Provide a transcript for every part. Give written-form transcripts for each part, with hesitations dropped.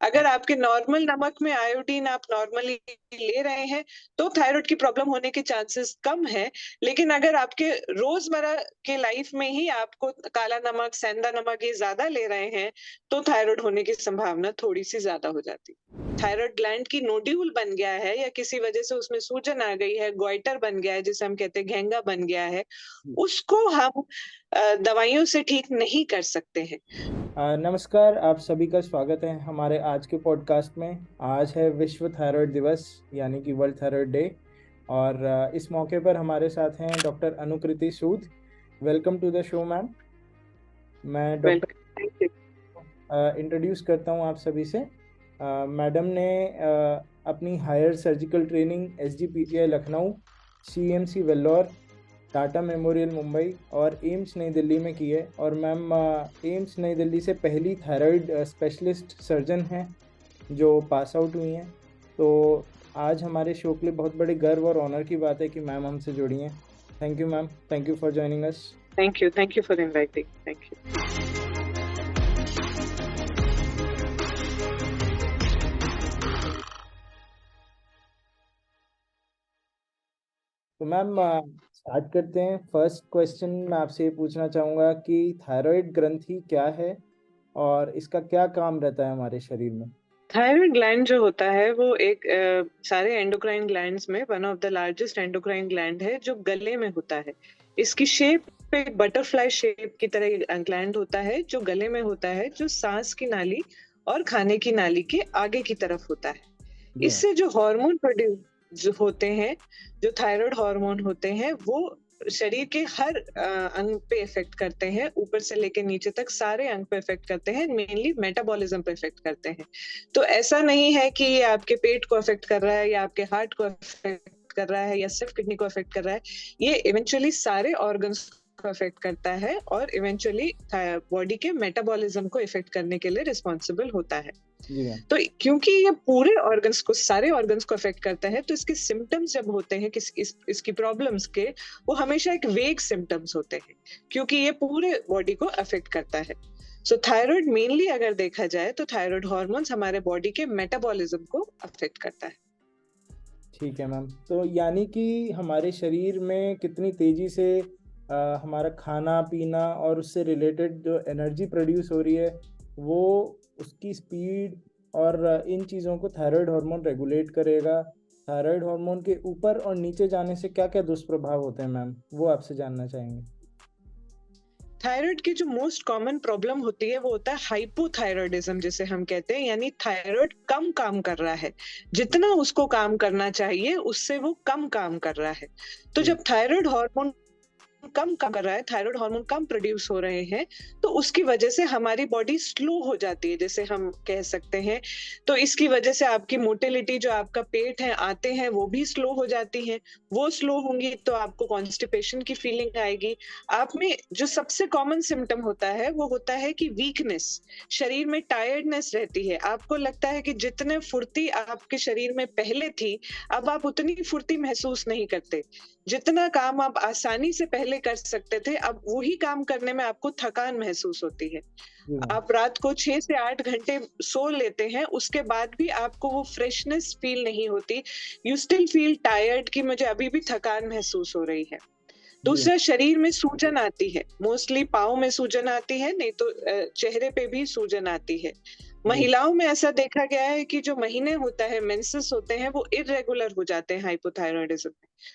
अगर आपके नॉर्मल नमक में आयोडीन आप नॉर्मली ले रहे हैं तो थायराइड की प्रॉब्लम होने के चांसेस कम है। लेकिन अगर आपके रोजमर्रा के लाइफ में ही आपको काला नमक, सेंधा नमक ये ज्यादा ले रहे हैं तो थायराइड होने की संभावना थोड़ी सी ज्यादा हो जाती है। थायराइड ग्लैंड की नोड्यूल बन गया है या किसी वजह से उसमें सूजन आ गई है, गोइटर बन गया है जिसे हम कहते हैं, घेंगा बन गया है, उसको हम दवाइयों से ठीक नहीं कर सकते हैं। नमस्कार, आप सभी का स्वागत है हमारे आज के पॉडकास्ट में। आज है विश्व थायराइड दिवस यानी कि वर्ल्ड थायराइड डे, और इस मौके पर हमारे साथ हैं doctor Anukriti Sood. Welcome to the show ma'am. मैं डॉक्टर इंट्रोड्यूस करता हूं आप सभी से। मैडम ने अपनी higher surgical training SGPTI Lucknow, CMC Vellore, Tata memorial Mumbai और एम्स नई दिल्ली में की है। और मैम एम्स नई दिल्ली से पहली थायराइड स्पेशलिस्ट सर्जन हैं जो पास आउट हुई हैं। तो आज हमारे शो के लिए बहुत बड़े गर्व और ऑनर की बात है कि मैम हमसे जुड़ी हैं। Thank you ma'am, thank you for joining us. Thank you for inviting. Thank you. तो मैम स्टार्ट करते हैं। फर्स्ट क्वेश्चन मैं आपसे ये पूछना चाहूँगा कि थायराइड ग्रंथि क्या है और इसका क्या काम रहता है हमारे शरीर में? थायराइड ग्लैंड जो होता है वो एक सारे एंडोक्राइन ग्लैंड्स में one of the largest endocrine gland है जो गले में होता है। इसकी शेप एक बटरफ्लाई शेप की तरह ग्लैंड होता है जो गले में होता है, जो सांस की नाली और खाने की नाली के आगे की तरफ होता है। इससे जो हार्मोन प्रोड्यूस जो होते हैं, जो थायराइड हार्मोन होते हैं, वो शरीर के हर अंग पे इफेक्ट करते हैं, ऊपर से लेके नीचे तक सारे अंग पे इफेक्ट करते हैं, मेनली मेटाबॉलिज्म पे इफेक्ट करते हैं। तो ऐसा नहीं है कि ये आपके पेट को अफेक्ट कर रहा है या आपके हार्ट को अफेक्ट कर रहा है या सिर्फ किडनी को अफेक्ट कर रहा है। ये इवेंचुअली सारे ऑर्गन्स को अफेक्ट करता है और इवेंचुअली बॉडी के मेटाबॉलिज्म को इफेक्ट करने के लिए रिस्पॉन्सिबल होता है। तो क्योंकि ये पूरे ऑर्गन्स को, सारे ऑर्गन्स को अफेक्ट करता है, तो इसके सिम्टम्स जब होते हैं इसकी प्रॉब्लम्स के, वो हमेशा एक वेग सिम्टम्स होते हैं क्योंकि ये पूरे बॉडी को अफेक्ट करता है। सो थायराइड मेनली अगर देखा जाए तो थायराइड हार्मोन्स हमारे बॉडी के मेटाबॉलिज्म को अफेक्ट करता है। ठीक है मैम। तो यानी कि हमारे शरीर में कितनी तेजी से हमारा खाना पीना और उससे रिलेटेड जो एनर्जी प्रोड्यूस हो रही है वो, उसकी स्पीड और इन चीज़ों को थायराइड हार्मोन रेगुलेट करेगा। थायराइड हार्मोन के ऊपर और नीचे जाने से क्या क्या दुष्प्रभाव होते हैं मैम, वो आपसे जानना चाहेंगे। थायराइड की जो मोस्ट कॉमन प्रॉब्लम होती है वो होता है हाइपोथायराइडिज्म, जिसे हम कहते हैं, यानी थायराइड कम काम कर रहा है, जितना उसको काम करना चाहिए उससे वो कम काम कर रहा है। तो जब थायराइड हार्मोन कम काम कर रहा है, थायराइड हार्मोन कम प्रोड्यूस हो रहे हैं, तो उसकी वजह से हमारी बॉडी स्लो हो जाती है, जैसे हम कह सकते हैं। तो इसकी वजह से आपकी मोटिलिटी, जो आपका पेट है आते हैं, वो भी स्लो हो जाती है। वो स्लो होंगी तो आपको कॉन्स्टिपेशन की फीलिंग आएगी। आप में जो सबसे कॉमन सिम्टम होता है वो होता है कि वीकनेस, शरीर में टायर्डनेस रहती है। आपको लगता है कि जितने फुर्ती आपके शरीर में पहले थी, अब आप उतनी फुर्ती महसूस नहीं करते। जितना काम आप आसानी से पहले कर सकते थे, अब वही काम करने में आपको थकान महसूस होती है। आप रात को 6 से 8 घंटे सो लेते हैं, उसके बाद भी आपको वो फ्रेशनेस फील नहीं होती। यू स्टिल फील टायर्ड कि मुझे अभी भी थकान महसूस हो रही है। दूसरा, शरीर में सूजन आती है, मोस्टली पाँव में सूजन आती है, नहीं तो चेहरे पे भी सूजन आती है। महिलाओं में ऐसा देखा गया है कि जो महीने होता है, मेंसेस होते हैं, वो इरेगुलर हो जाते हैं हाइपोथायराइडिज्म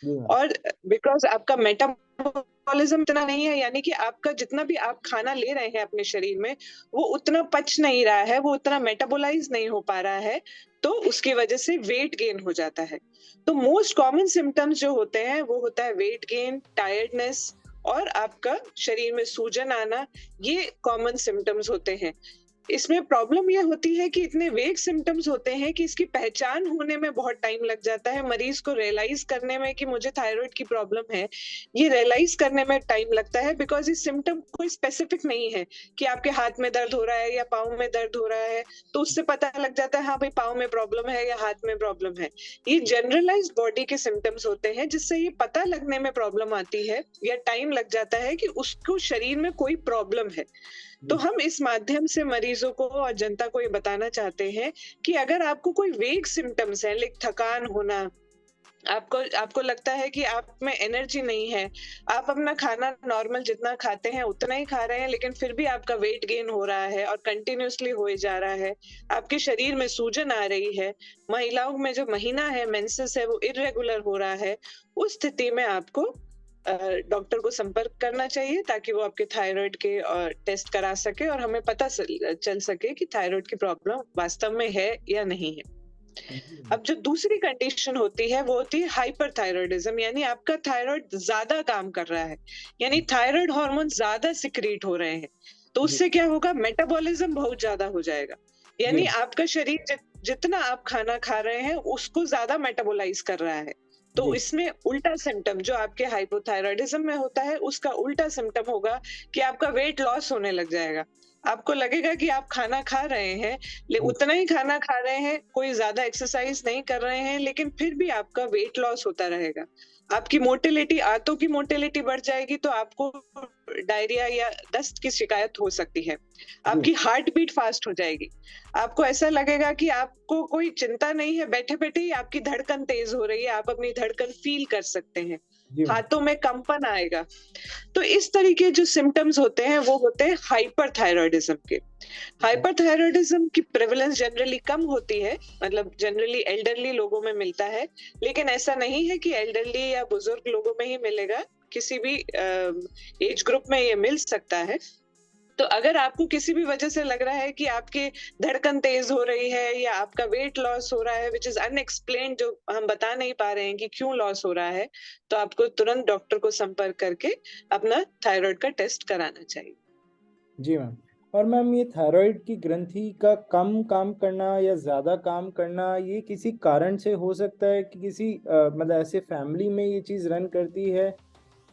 में। और बिकॉज आपका मेटाबॉलिज्म इतना नहीं है, यानी कि आपका जितना भी आप खाना ले रहे हैं अपने शरीर में, वो उतना पच नहीं रहा है, वो उतना मेटाबोलाइज नहीं हो पा रहा है, तो उसकी वजह से वेट गेन हो जाता है। तो मोस्ट कॉमन सिम्टम्स जो होते हैं वो होता है वेट गेन, टायर्डनेस और आपका शरीर में सूजन आना। ये कॉमन सिम्टम्स होते हैं। इसमें प्रॉब्लम ये होती है कि इतने वेग सिम्टम्स होते हैं कि इसकी पहचान होने में बहुत टाइम लग जाता है, मरीज को रियलाइज करने में कि मुझे थायराइड की प्रॉब्लम है, ये रियलाइज करने में टाइम लगता है, बिकॉज इस सिम्टम कोई स्पेसिफिक नहीं है कि आपके हाथ में दर्द हो रहा है या पाँव में दर्द हो रहा है तो उससे पता लग जाता है हाँ भाई पाँव में प्रॉब्लम है या हाथ में प्रॉब्लम है। ये जनरलाइज बॉडी के सिम्टम्स होते हैं जिससे ये पता लगने में प्रॉब्लम आती है या टाइम लग जाता है कि उसको शरीर में कोई प्रॉब्लम है। तो हम इस माध्यम से मरीजों को और जनता को ये बताना चाहते हैं कि अगर आपको कोई वेग सिम्टम्स है, लाइक थकान होना, आपको आपको लगता है कि आप में एनर्जी नहीं है, आप अपना खाना नॉर्मल जितना खाते हैं उतना ही खा रहे हैं, लेकिन फिर भी आपका वेट गेन हो रहा है और कंटिन्यूअसली होए जा रहा है, आपके शरीर में सूजन आ रही है, महिलाओं में जो महीना है, मेंसेस है, वो इर्रेगुलर हो रहा है, उस स्थिति में आपको डॉक्टर को संपर्क करना चाहिए ताकि वो आपके थायराइड के टेस्ट करा सके और हमें पता चल सके कि थायराइड की प्रॉब्लम वास्तव में है या नहीं है। अब जो दूसरी कंडीशन होती है वो होती है हाइपरथायरॉयडिज्म, यानी आपका थायराइड ज्यादा काम कर रहा है, यानी थायराइड हार्मोन ज्यादा सिक्रीट हो रहे हैं। तो उससे क्या होगा, मेटाबॉलिज्म बहुत ज्यादा हो जाएगा, यानी आपका शरीर जितना आप खाना खा रहे हैं उसको ज्यादा मेटाबोलाइज कर रहा है। तो इसमें उल्टा सिम्टम जो आपके हाइपोथायरॉयडिज्म में होता है उसका उल्टा सिम्टम होगा कि आपका वेट लॉस होने लग जाएगा। आपको लगेगा कि आप खाना खा रहे हैं, उतना ही खाना खा रहे हैं, कोई ज्यादा एक्सरसाइज नहीं कर रहे हैं, लेकिन फिर भी आपका वेट लॉस होता रहेगा। आपकी मोटिलिटी, आंतों की मोटिलिटी बढ़ जाएगी तो आपको डायरिया या दस्त की शिकायत हो सकती है। आपकी हार्ट बीट फास्ट हो जाएगी। आपको ऐसा लगेगा कि आपको कोई चिंता नहीं है, बैठे बैठे ही आपकी धड़कन तेज हो रही है, आप अपनी धड़कन फील कर सकते हैं, हाथों में कंपन आएगा। तो इस तरीके जो सिम्टम्स होते हैं वो होते हैं हाइपरथायरॉयडिज्म के। हाइपरथायरॉयडिज्म की प्रेवलेंस जनरली कम होती है, मतलब जनरली एल्डरली लोगों में मिलता है, लेकिन ऐसा नहीं है कि एल्डरली या बुजुर्ग लोगों में ही मिलेगा, किसी भी एज ग्रुप में ये मिल सकता है। तो अगर आपको किसी भी वजह से लग रहा है कि आपकी धड़कन तेज हो रही है या आपका वेट लॉस हो रहा है विच इज अनएक्सप्लेन्ड, जो हम बता नहीं पा रहे हैं कि क्यों लॉस हो रहा है, तो आपको तुरंत डॉक्टर को संपर्क करके अपना थायराइड का टेस्ट कराना चाहिए। जी मैम। और मैम, ये थायराइड की ग्रंथि का कम काम करना या ज़्यादा काम करना, ये किसी कारण से हो सकता है कि किसी मतलब ऐसे फैमिली में ये चीज़ रन करती है?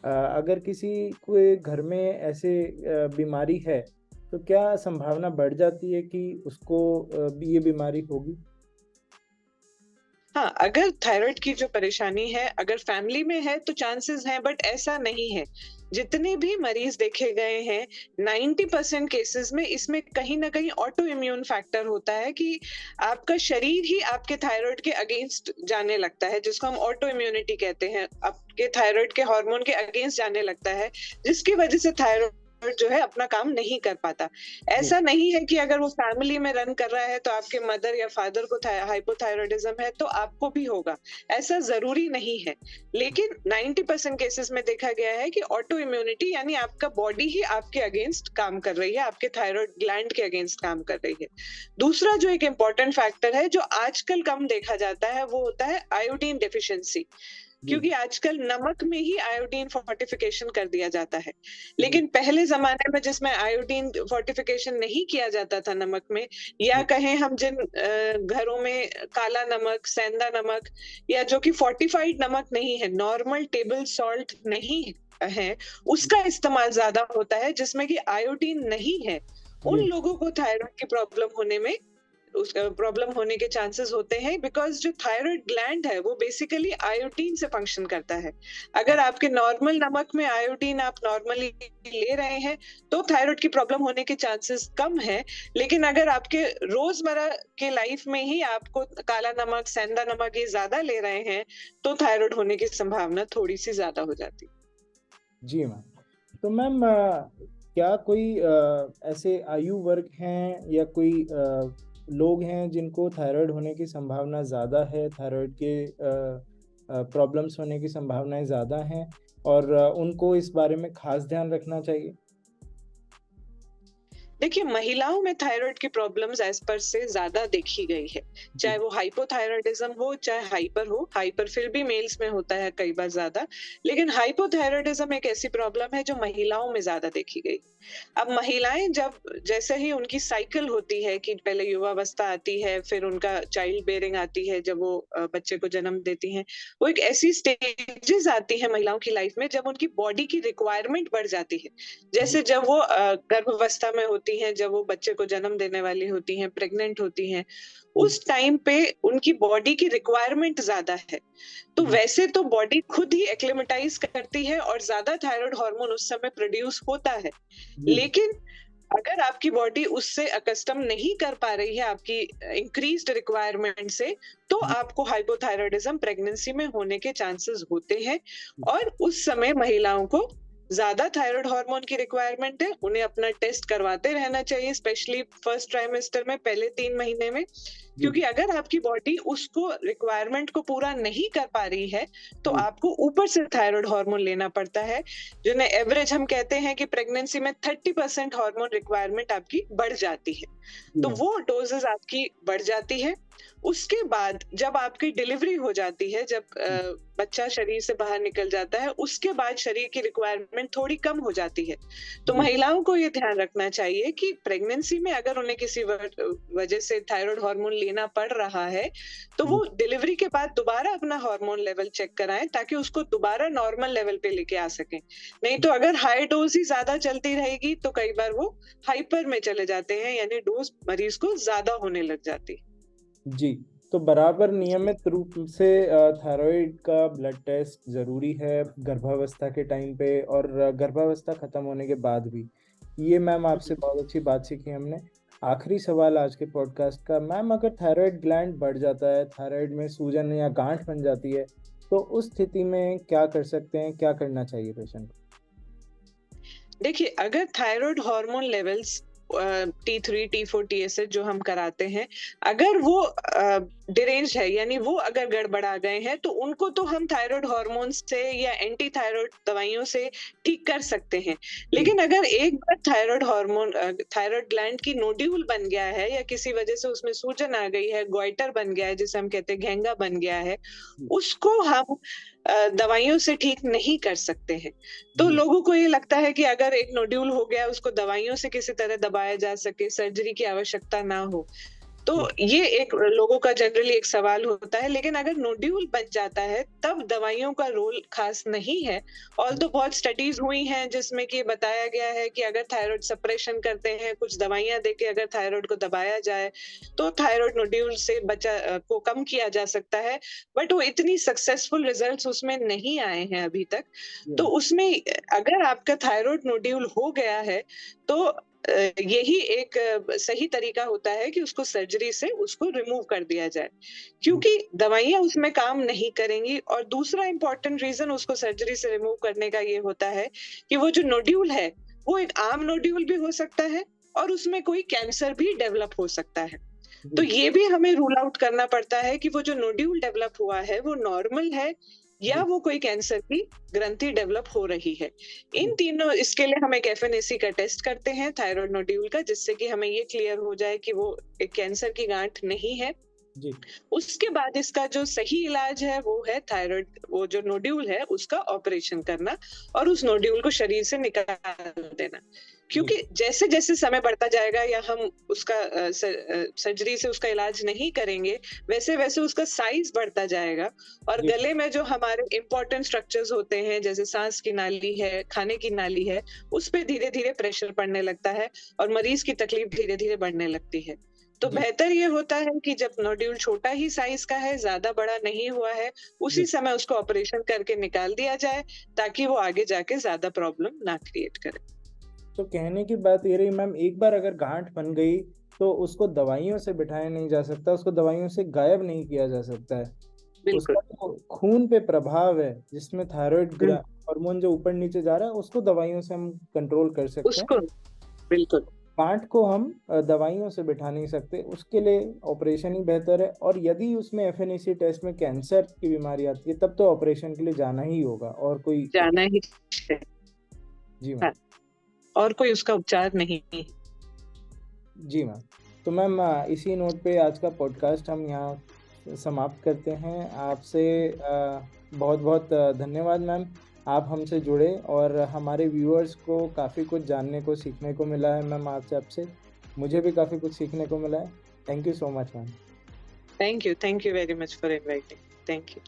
अगर किसी कोई घर में ऐसे बीमारी है तो क्या संभावना बढ़ जाती है कि उसको भी ये बीमारी होगी? हाँ, अगर थायराइड की जो परेशानी है अगर फैमिली में है तो चांसेस हैं, बट ऐसा नहीं है। जितने भी मरीज देखे गए हैं 90% केसेस में इसमें कहीं ना कहीं ऑटो इम्यून फैक्टर होता है कि आपका शरीर ही आपके थायराइड के अगेंस्ट जाने लगता है, जिसको हम ऑटो इम्यूनिटी कहते हैं। आपके थायराइड के हार्मोन के अगेंस्ट जाने लगता है, जिसकी वजह से थायराइड जो है अपना काम नहीं कर पाता। ऐसा नहीं है कि अगर वो फैमिली में रन कर रहा है तो आपके मदर या फादर को हाइपोथायरॉयडिज्म है तो आपको भी होगा, ऐसा जरूरी नहीं है। लेकिन 90% केसेस में देखा गया है कि ऑटो इम्यूनिटी यानी आपका बॉडी ही आपके अगेंस्ट काम कर रही है, आपके थायराइड ग्लैंड के अगेंस्ट काम कर रही है। दूसरा जो एक इम्पोर्टेंट फैक्टर है जो आजकल कम देखा जाता है वो होता है आयोडीन डेफिशिएंसी, क्योंकि आजकल नमक में ही आयोडीन फोर्टिफिकेशन कर दिया जाता है। लेकिन पहले जमाने में जिसमें आयोडीन फोर्टिफिकेशन नहीं किया जाता था नमक में, या कहें हम जिन घरों में काला नमक, सेंधा नमक या जो कि फोर्टिफाइड नमक नहीं है, नॉर्मल टेबल सॉल्ट नहीं है, उसका इस्तेमाल ज्यादा होता है जिसमें कि आयोडीन नहीं है, उन लोगों को थायराइड की प्रॉब्लम होने में प्रॉब्लम होने के चांसेस होते हैं, बिकॉज जो थायराइड ग्लैंड है वो बेसिकली आयोडीन से फंक्शन करता है। अगर आपके नॉर्मल नमक में आयोडीन आप नॉर्मली ले रहे हैं तो थायराइड की प्रॉब्लम होने के चांसेस कम है, लेकिन अगर आपके रोजमर्रा के लाइफ में ही आपको काला नमक, सेंधा नमक ये ज्यादा ले रहे हैं तो थायराइड होने की संभावना थोड़ी सी ज्यादा हो जाती है। जी मैम। तो मैम, क्या कोई ऐसे आयु वर्ग हैं या कोई लोग हैं जिनको थायराइड होने की संभावना ज़्यादा है, थायराइड के प्रॉब्लम्स होने की संभावनाएं ज़्यादा हैं और उनको इस बारे में खास ध्यान रखना चाहिए? देखिए, महिलाओं में थायराइड की प्रॉब्लम्स एज पर से ज्यादा देखी गई है, चाहे वो हाइपोथायरॉयडिज्म हो चाहे हाइपर हो। हाइपर फिर भी मेल्स में होता है कई बार ज्यादा, लेकिन हाइपोथायरॉयडिज्म एक ऐसी प्रॉब्लम है जो महिलाओं में ज्यादा देखी गई। अब महिलाएं जब जैसे ही उनकी साइकिल होती है कि पहले युवावस्था आती है, फिर उनका चाइल्ड बेयरिंग आती है, जब वो बच्चे को जन्म देती हैं, वो एक ऐसी स्टेजेस आती है महिलाओं की लाइफ में जब उनकी बॉडी की रिक्वायरमेंट बढ़ जाती है। जैसे जब वो गर्भावस्था में होती हैं, जब वो बच्चे को जन्म देने वाली होती हैं, प्रेग्नेंट होती हैं, उस टाइम पे उनकी बॉडी की रिक्वायरमेंट ज्यादा है। तो वैसे तो बॉडी खुद ही एक्लेमेटाइज करती है और ज्यादा थायराइड हार्मोन उस समय प्रोड्यूस होता है, लेकिन अगर आपकी बॉडी उससे अकस्टम नहीं कर पा रही है आपकी इंक्रीज्ड रिक्वायरमेंट से, तो आपको हाइपोथायराइडिज्म प्रेगनेंसी में होने के चांसेस होते हैं। और उस समय महिलाओं को ज्यादा थायराइड हार्मोन की रिक्वायरमेंट है, उन्हें अपना टेस्ट करवाते रहना चाहिए, स्पेशली फर्स्ट ट्राइमेस्टर में, पहले 3 महीने में। क्योंकि अगर आपकी बॉडी उसको रिक्वायरमेंट को पूरा नहीं कर पा रही है, तो आपको ऊपर से थायराइड हार्मोन लेना पड़ता है, जिन्हें एवरेज हम कहते हैं कि प्रेगनेंसी में 30% हार्मोन रिक्वायरमेंट आपकी बढ़ जाती है। तो वो डोजेस आपकी बढ़ जाती है। उसके बाद जब आपकी डिलीवरी हो जाती है, जब बच्चा शरीर से बाहर निकल जाता है, उसके बाद शरीर की रिक्वायरमेंट थोड़ी कम हो जाती है। तो महिलाओं को ये ध्यान रखना चाहिए कि प्रेगनेंसी में अगर उन्हें किसी वजह से थायराइड हार्मोन लेना पड़ रहा है, तो वो डिलीवरी के बाद दोबारा अपना हार्मोन लेवल चेक कराएं, ताकि उसको दोबारा नॉर्मल लेवल पे लेके आ सकें। नहीं तो अगर हाई डोज ही ज्यादा चलती रहेगी, तो कई बार वो हाइपर में चले जाते हैं, यानी डोज मरीज को ज्यादा होने लग जाती है। जी, तो बराबर नियमित रूप से थायराइड का ब्लड टेस्ट ज़रूरी है गर्भावस्था के टाइम पे और गर्भावस्था ख़त्म होने के बाद भी। ये मैम आपसे बहुत अच्छी बात सीखी हमने। आखिरी सवाल आज के पॉडकास्ट का, मैम अगर थायराइड ग्लैंड बढ़ जाता है, थायराइड में सूजन या गांठ बन जाती है, तो उस स्थिति में क्या कर सकते हैं, क्या करना चाहिए पेशेंट को? देखिए, अगर thyroid hormone levels T3, T4, TSH जो हम कराते हैं, अगर वो डिरेंज है, यानी वो अगर गड़बड़ा गए हैं, तो उनको तो हम थायराइड हार्मोन से या एंटी थायराइड दवाइयों से ठीक कर सकते हैं। लेकिन अगर एक बार थायराइड हार्मोन थायराइड ग्लैंड की नोड्यूल बन गया है, या किसी वजह से उसमें सूजन आ गई है, गॉइटर बन गया है, जिसे हम कहते हैं घेंगा बन गया है, उसको हम दवाइयों से ठीक नहीं कर सकते हैं। तो लोगों को ये लगता है कि अगर एक नोड्यूल हो गया, उसको दवाइयों से किसी तरह दबाया जा सके, सर्जरी की आवश्यकता ना हो। तो ये एक लोगों का जनरली एक सवाल होता है। लेकिन अगर नोड्यूल बन जाता है, तब दवाइयों का रोल खास नहीं है। और तो बहुत स्टडीज हुई हैं जिसमें कि बताया गया है कि अगर थायराइड सप्रेशन करते हैं, कुछ दवाइयां देके अगर थायराइड को दबाया जाए, तो थायराइड नोड्यूल से को कम किया जा सकता है। बट वो इतनी सक्सेसफुल रिजल्ट्स उसमें नहीं आए हैं अभी तक। तो उसमें अगर आपका थायराइड नोड्यूल हो गया है, तो यही एक सही तरीका होता है कि उसको सर्जरी से उसको रिमूव कर दिया जाए, क्योंकि दवाइयां उसमें काम नहीं करेंगी। और दूसरा इंपॉर्टेंट रीजन उसको सर्जरी से रिमूव करने का ये होता है कि वो जो नोड्यूल है, वो एक आम नोड्यूल भी हो सकता है, और उसमें कोई कैंसर भी डेवलप हो सकता है। तो ये भी हमें रूल आउट करना पड़ता है कि वो जो नोड्यूल डेवलप हुआ है, वो नॉर्मल है या वो कोई कैंसर की ग्रंथि डेवलप हो रही है। इन तीनों, इसके लिए हम एक FNAC का टेस्ट करते हैं थायराइड नोड्यूल का, जिससे कि हमें ये क्लियर हो जाए कि वो एक कैंसर की गांठ नहीं है। जी। उसके बाद इसका जो सही इलाज है वो है थायराइड, वो जो नोड्यूल है उसका ऑपरेशन करना और उस नोड्यूल को शरीर से निकाल देना। क्योंकि जैसे जैसे समय बढ़ता जाएगा या हम उसका सर्जरी से उसका इलाज नहीं करेंगे, वैसे वैसे उसका साइज बढ़ता जाएगा और गले में जो हमारे इंपॉर्टेंट स्ट्रक्चर्स होते हैं, जैसे सांस की नाली है, खाने की नाली है, उस पे धीरे धीरे प्रेशर पड़ने लगता है और मरीज की तकलीफ धीरे धीरे बढ़ने लगती है। तो बेहतर ये होता है कि जब नोड्यूल छोटा ही साइज का है, ज्यादा बड़ा नहीं हुआ है, उसी समय उसको ऑपरेशन करके निकाल दिया जाए, ताकि वो आगे जाके ज्यादा प्रॉब्लम ना क्रिएट करे। तो कहने की बात ये रही मैम, एक बार अगर गांठ बन गई तो उसको दवाइयों से बिठाया नहीं जा सकता, उसको दवाइयों से गायब नहीं किया जा सकता है। उसका जो खून पे प्रभाव है, जिसमें थायराइड हार्मोन जो ऊपर नीचे जा रहा है, उसको दवाइयों से हम कंट्रोल कर सकते हैं। बिल्कुल। गांठ को हम दवाइयों से बिठा नहीं सकते, उसके लिए ऑपरेशन ही बेहतर है। और यदि उसमें FNAC टेस्ट में कैंसर की बीमारी आती है, तब तो ऑपरेशन के लिए जाना ही होगा, और कोई जाना ही। जी मैम। और कोई उसका उपचार नहीं। जी मैम। तो मैम इसी नोट पे आज का पॉडकास्ट हम यहाँ समाप्त करते हैं। आपसे बहुत बहुत धन्यवाद मैम, आप हमसे जुड़े और हमारे व्यूअर्स को काफ़ी कुछ जानने को, सीखने को मिला है मैम आपसे। मुझे भी काफ़ी कुछ सीखने को मिला है। Thank you so much ma'am. Thank you very much for inviting. Thank you.